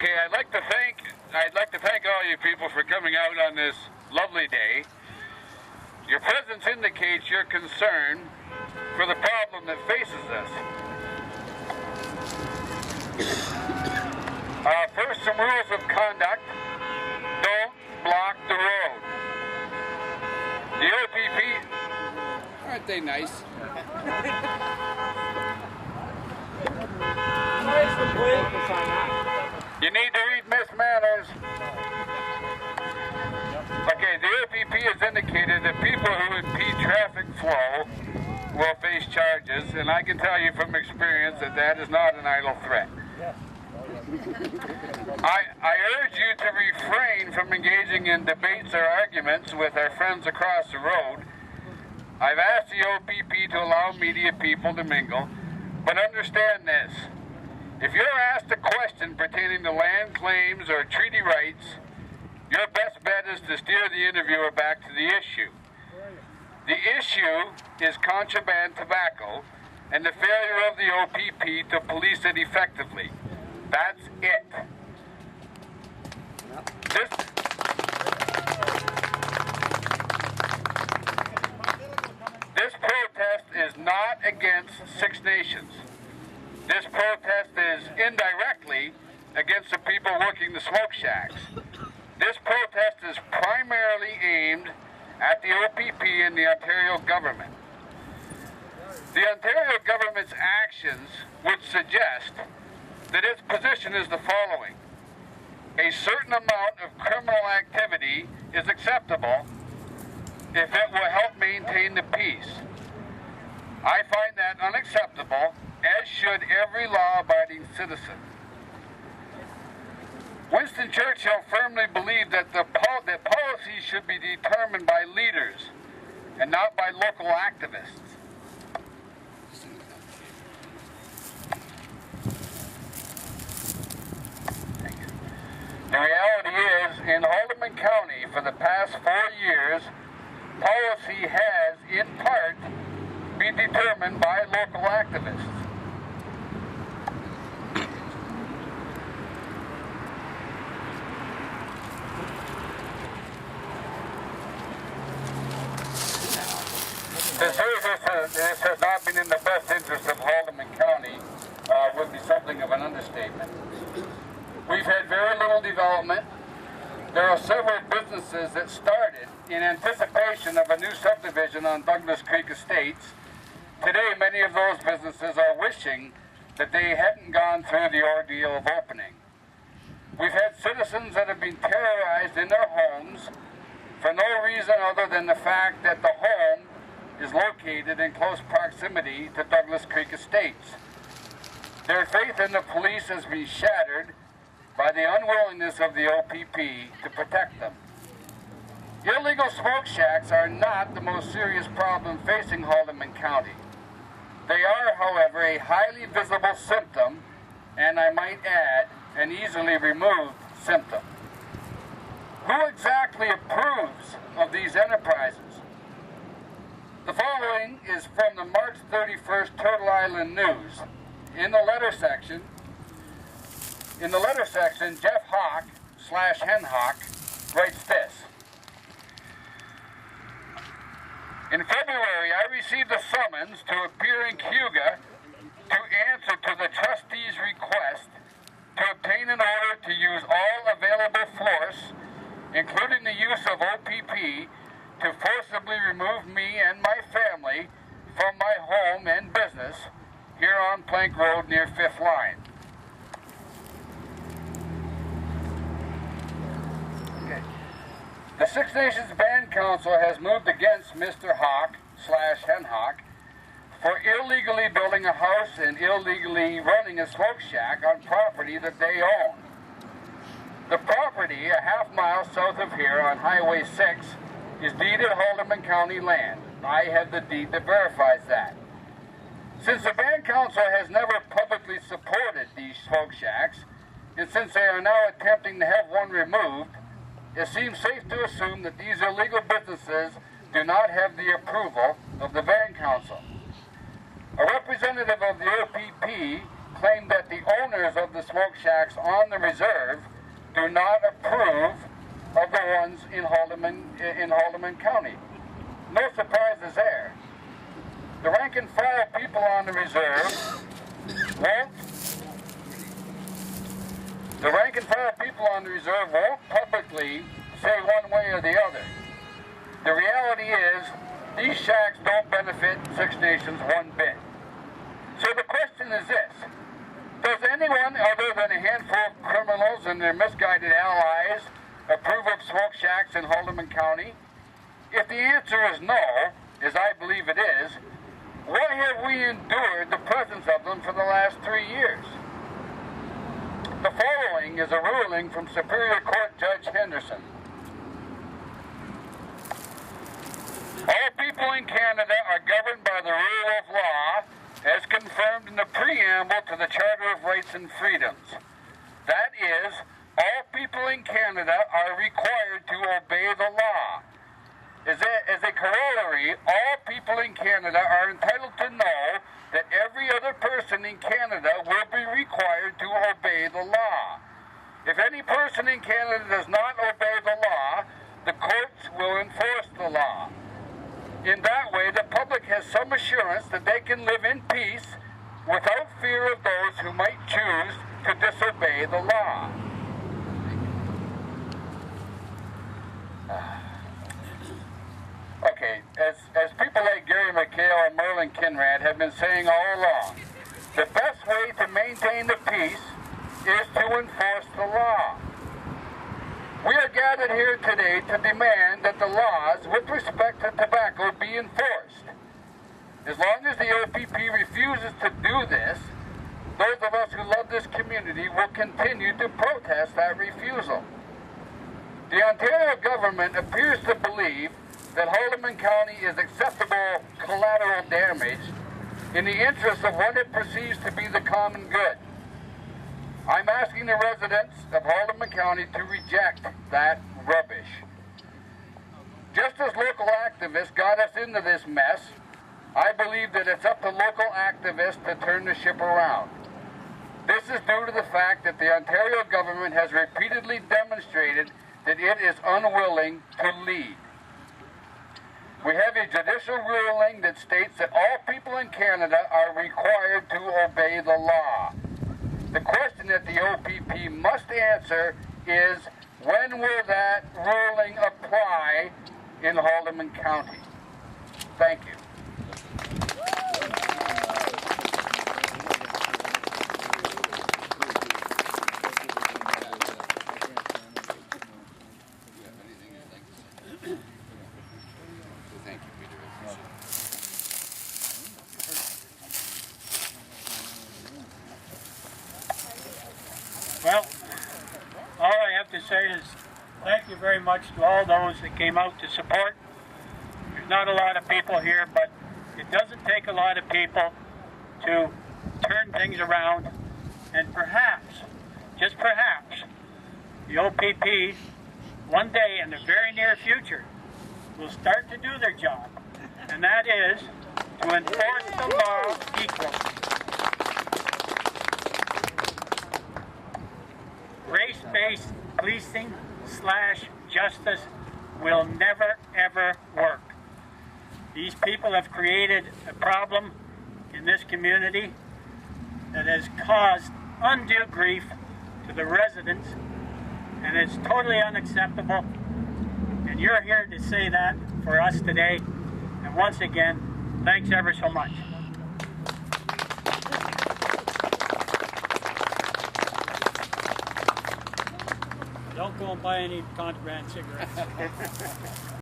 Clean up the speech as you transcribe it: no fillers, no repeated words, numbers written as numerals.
Okay, I'd like to thank all you people for coming out on this lovely day. Your presence indicates your concern for the problem that faces us. First, some rules of conduct. Don't block the road. The OPP... Aren't they nice? You need to read Miss Manners. Okay, the OPP has indicated that people who impede traffic flow will face charges, and I can tell you from experience that that is not an idle threat. I urge you to refrain from engaging in debates or arguments with our friends across the road. I've asked the OPP to allow media people to mingle, but understand this. If you're asked a question pertaining to land claims or treaty rights, your best bet is to steer the interviewer back to the issue. The issue is contraband tobacco and the failure of the OPP to police it effectively. That's it. This protest is not against Six Nations. This protest is indirectly against the people working the smoke shacks. This protest is primarily aimed at the OPP and the Ontario government. The Ontario government's actions would suggest that its position is the following. A certain amount of criminal activity is acceptable if it will help maintain the peace. I find that unacceptable, as should every law-abiding citizen. Winston Churchill firmly believed that policy should be determined by leaders and not by local activists. The reality is, in Haldimand County for the past 4 years, policy has, in part, been determined by local activists. To say this has not been in the best interest of Haldimand County would be something of an understatement. We've had very little development. There are several businesses that started in anticipation of a new subdivision on Douglas Creek Estates. Today, many of those businesses are wishing that they hadn't gone through the ordeal of opening. We've had citizens that have been terrorized in their homes for no reason other than the fact that the home is located in close proximity to Douglas Creek Estates. Their faith in the police has been shattered by the unwillingness of the OPP to protect them. Illegal smoke shacks are not the most serious problem facing Haldimand County. They are, however, a highly visible symptom, and I might add, an easily removed symptom. Who exactly approves of these enterprises? The following is from the March 31st Turtle Island News. In the letter section, Jeff Hawk /Hen Hawk writes this. In February, I received a summons to appear in Cayuga to answer to the trustees' request to obtain an order to use all available force, including the use of OPP, to forcibly remove me and my family from my home and business here on Plank Road near 5th Line. The Six Nations Band Council has moved against Mr. Hawk /Hen Hawk for illegally building a house and illegally running a smoke shack on property that they own. The property, a half-mile south of here on Highway 6, is deeded Haldimand County land. I have the deed that verifies that. Since the Band Council has never publicly supported these smoke shacks, and since they are now attempting to have one removed, it seems safe to assume that these illegal businesses do not have the approval of the Band Council. A representative of the OPP claim that the owners of the smoke shacks on the reserve do not approve of the ones in Haldeman County. No surprises there. The rank and file people on the reserve won't publicly say one way or the other. The reality is, these shacks don't benefit Six Nations one bit. So the question is this: does anyone other than a handful of criminals and their misguided allies approve of smoke shacks in Haldeman County? If the answer is no, as I believe it is, why have we endured the presence of them for the last 3 years? The following is a ruling from Superior Court Judge Henderson. All people in Canada are governed by the rule of law as confirmed in the preamble to the Charter of Rights and Freedoms. That is, all people in Canada are required to obey the law. As a corollary, all people in Canada are entitled to know that every other person in Canada will be required to obey the law. If any person in Canada does not obey the law, the courts will enforce the law. In that way, the public has some assurance that they can live in peace without fear of those who might choose to disobey the law. Okay, as people like Gary McHale and Merlyn Kinrade have been saying all along, the best way to maintain the peace is to enforce the law. We are gathered here today to demand that the laws with respect to tobacco be enforced. As long as the OPP refuses to do this, those of us who love this community will continue to protest that refusal. The Ontario government appears to believe that Haldeman County is acceptable collateral damage in the interest of what it perceives to be the common good. I'm asking the residents of Haldeman County to reject that rubbish. Just as local activists got us into this mess, I believe that it's up to local activists to turn the ship around. This is due to the fact that the Ontario government has repeatedly demonstrated that it is unwilling to lead. We have a judicial ruling that states that all people in Canada are required to obey the law. The question that the OPP must answer is, when will that ruling apply in Haldeman County? Thank you. Well, all I have to say is thank you very much to all those that came out to support. There's not a lot of people here, but it doesn't take a lot of people to turn things around, and perhaps, just perhaps, the OPP one day in the very near future will start to do their job, and that is to enforce the law equally. Race-based policing / justice will never, ever work. These people have created a problem in this community that has caused undue grief to the residents, and it's totally unacceptable. And you're here to say that for us today. And once again, thanks ever so much. Don't go and buy any contraband cigarettes.